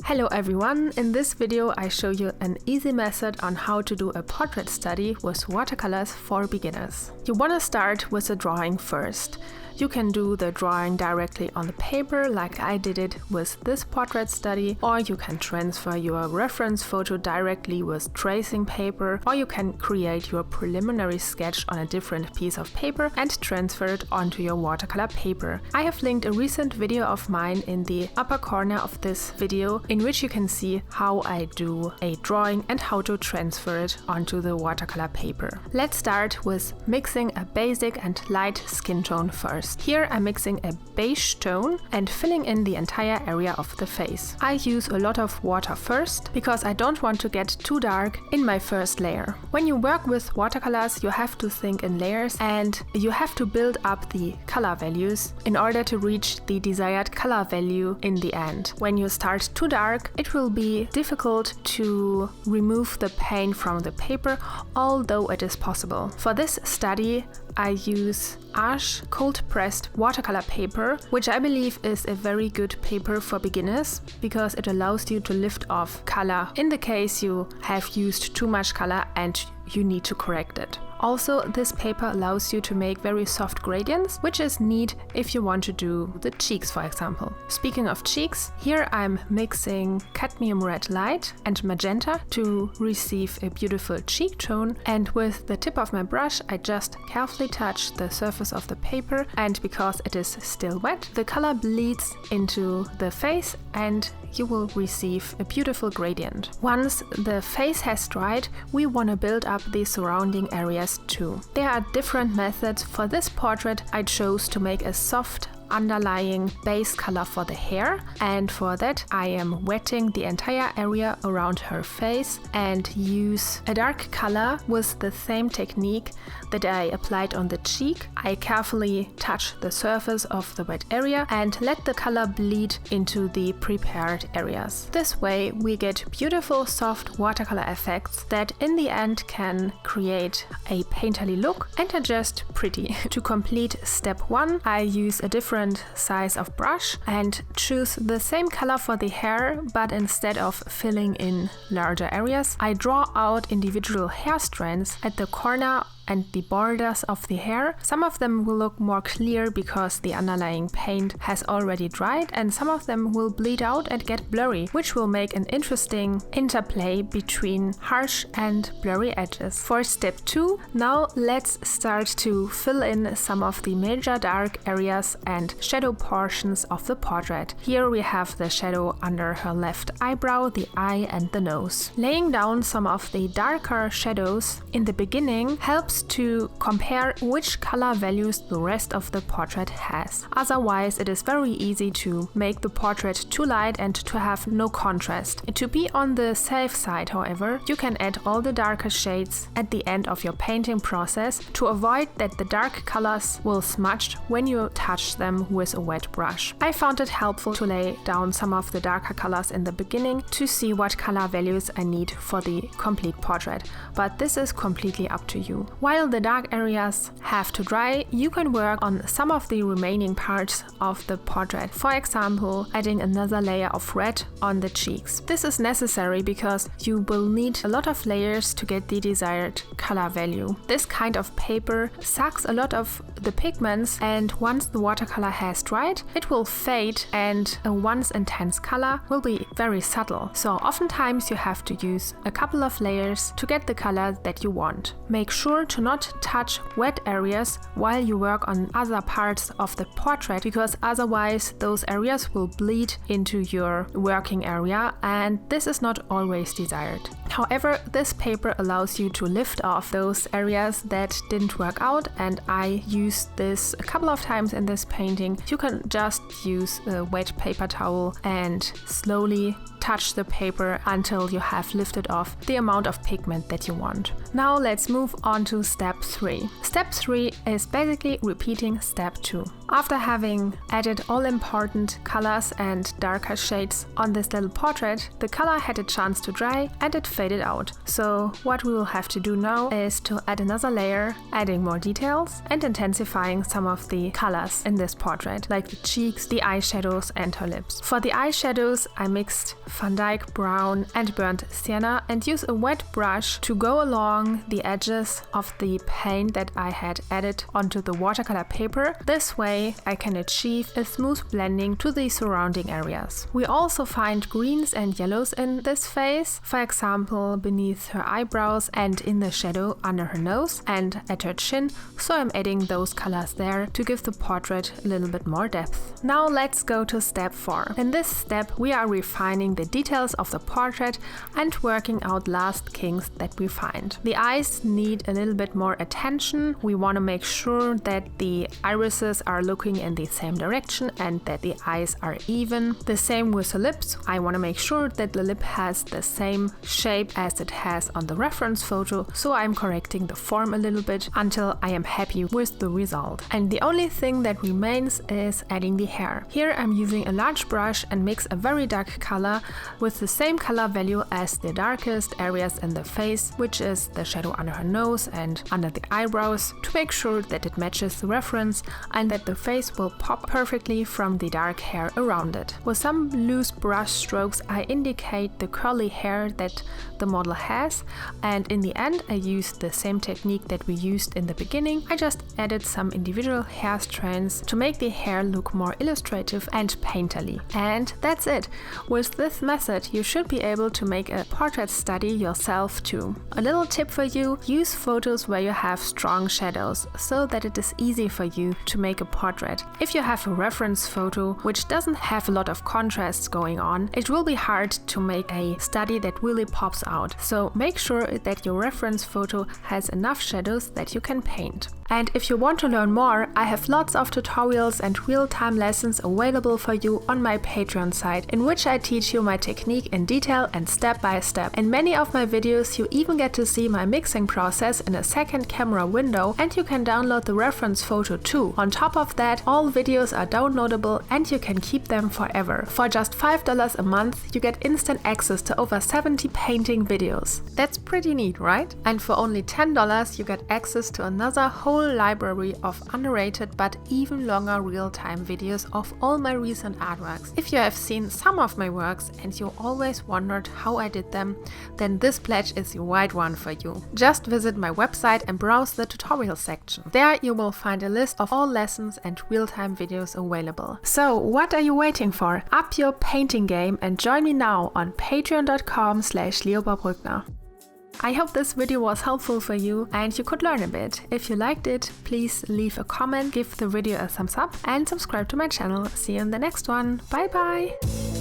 Hello everyone, in this video I show you an easy method on how to do a portrait study with watercolors for beginners. You want to start with a drawing first. You can do the drawing directly on the paper like I did it with this portrait study, or you can transfer your reference photo directly with tracing paper, or you can create your preliminary sketch on a different piece of paper and transfer it onto your watercolor paper. I have linked a recent video of mine in the upper corner of this video in which you can see how I do a drawing and how to transfer it onto the watercolor paper. Let's start with mixing a basic and light skin tone first. Here I'm mixing a beige tone and filling in the entire area of the face. I use a lot of water first because I don't want to get too dark in my first layer. When you work with watercolors, you have to think in layers and you have to build up the color values in order to reach the desired color value in the end. When you start too dark, it will be difficult to remove the paint from the paper, although it is possible. For this study, I use Ash cold pressed watercolor paper, which I believe is a very good paper for beginners because it allows you to lift off color in the case you have used too much color and you need to correct it. Also, this paper allows you to make very soft gradients, which is neat if you want to do the cheeks, for example. Speaking of cheeks, here I'm mixing cadmium red light and magenta to receive a beautiful cheek tone, and with the tip of my brush I just carefully touch the surface of the paper, and because it is still wet, the color bleeds into the face and you will receive a beautiful gradient. Once the face has dried, we want to build up the surrounding areas too. There are different methods. For this portrait, I chose to make a soft underlying base color for the hair, and for that I am wetting the entire area around her face and use a dark color with the same technique that I applied on the cheek. I carefully touch the surface of the wet area and let the color bleed into the prepared areas. This way we get beautiful soft watercolor effects that in the end can create a painterly look and are just pretty. To complete step 1, I use a different size of brush and choose the same color for the hair, but instead of filling in larger areas, I draw out individual hair strands at the corner and the borders of the hair. Some of them will look more clear because the underlying paint has already dried, and some of them will bleed out and get blurry, which will make an interesting interplay between harsh and blurry edges. For step 2, now let's start to fill in some of the major dark areas and shadow portions of the portrait. Here we have the shadow under her left eyebrow, the eye and the nose. Laying down some of the darker shadows in the beginning helps to compare which color values the rest of the portrait has. Otherwise, it is very easy to make the portrait too light and to have no contrast. To be on the safe side, however, you can add all the darker shades at the end of your painting process to avoid that the dark colors will smudge when you touch them with a wet brush. I found it helpful to lay down some of the darker colors in the beginning to see what color values I need for the complete portrait, but this is completely up to you. While the dark areas have to dry, you can work on some of the remaining parts of the portrait. For example, adding another layer of red on the cheeks. This is necessary because you will need a lot of layers to get the desired color value. This kind of paper sucks a lot of the pigments, and once the watercolor has dried, it will fade and a once intense color will be very subtle. So oftentimes you have to use a couple of layers to get the color that you want. Make sure to not touch wet areas while you work on other parts of the portrait, because otherwise those areas will bleed into your working area, and this is not always desired. However, this paper allows you to lift off those areas that didn't work out, and I used this a couple of times in this painting. You can just use a wet paper towel and slowly touch the paper until you have lifted off the amount of pigment that you want. Now let's move on to step 3. Step 3 is basically repeating step 2. After having added all important colors and darker shades on this little portrait, the color had a chance to dry and it faded out. So what we will have to do now is to add another layer, adding more details and intensifying some of the colors in this portrait, like the cheeks, the eyeshadows and her lips. For the eyeshadows, I mixed Van Dyke Brown and Burnt Sienna and use a wet brush to go along the edges of the paint that I had added onto the watercolor paper. This way I can achieve a smooth blending to the surrounding areas. We also find greens and yellows in this face, for example beneath her eyebrows and in the shadow under her nose and at her chin, so I'm adding those colors there to give the portrait a little bit more depth. Now let's go to step 4. In this step we are refining the details of the portrait and working out last kinks that we find. The eyes need a little bit more attention. We want to make sure that the irises are looking in the same direction and that the eyes are even. The same with the lips. I want to make sure that the lip has the same shape as it has on the reference photo, so I'm correcting the form a little bit until I am happy with the result. And the only thing that remains is adding the hair. Here I'm using a large brush and mix a very dark color with the same color value as the darkest areas in the face, which is the shadow under her nose and under the eyebrows, to make sure that it matches the reference and that the face will pop perfectly from the dark hair around it. With some loose brush strokes I indicate the curly hair that the model has, and in the end I used the same technique that we used in the beginning. I just added some individual hair strands to make the hair look more illustrative and painterly. And that's it. With this method you should be able to make a portrait study yourself too. A little tip for you: use photos where you have strong shadows so that it is easy for you to make a portrait. If you have a reference photo which doesn't have a lot of contrasts going on, it will be hard to make a study that really pops out. So make sure that your reference photo has enough shadows that you can paint. And if you want to learn more, I have lots of tutorials and real-time lessons available for you on my Patreon site, in which I teach you my technique in detail and step by step. In many of my videos you even get to see my mixing process in a second camera window, and you can download the reference photo too. On top of that, all videos are downloadable and you can keep them forever. For just $5 a month you get instant access to over 70 painting videos. That's pretty neat, right? And for only $10 you get access to another whole library of underrated but even longer real-time videos of all my recent artworks. If you have seen some of my works and you always wondered how I did them, then this pledge is the right one for you. Just visit my website and browse the tutorial section. There you will find a list of all lessons and real-time videos available. So what are you waiting for? Up your painting game and join me now on patreon.com/Lioba Brückner. I hope this video was helpful for you and you could learn a bit. If you liked it, please leave a comment, give the video a thumbs up and subscribe to my channel. See you in the next one. Bye bye!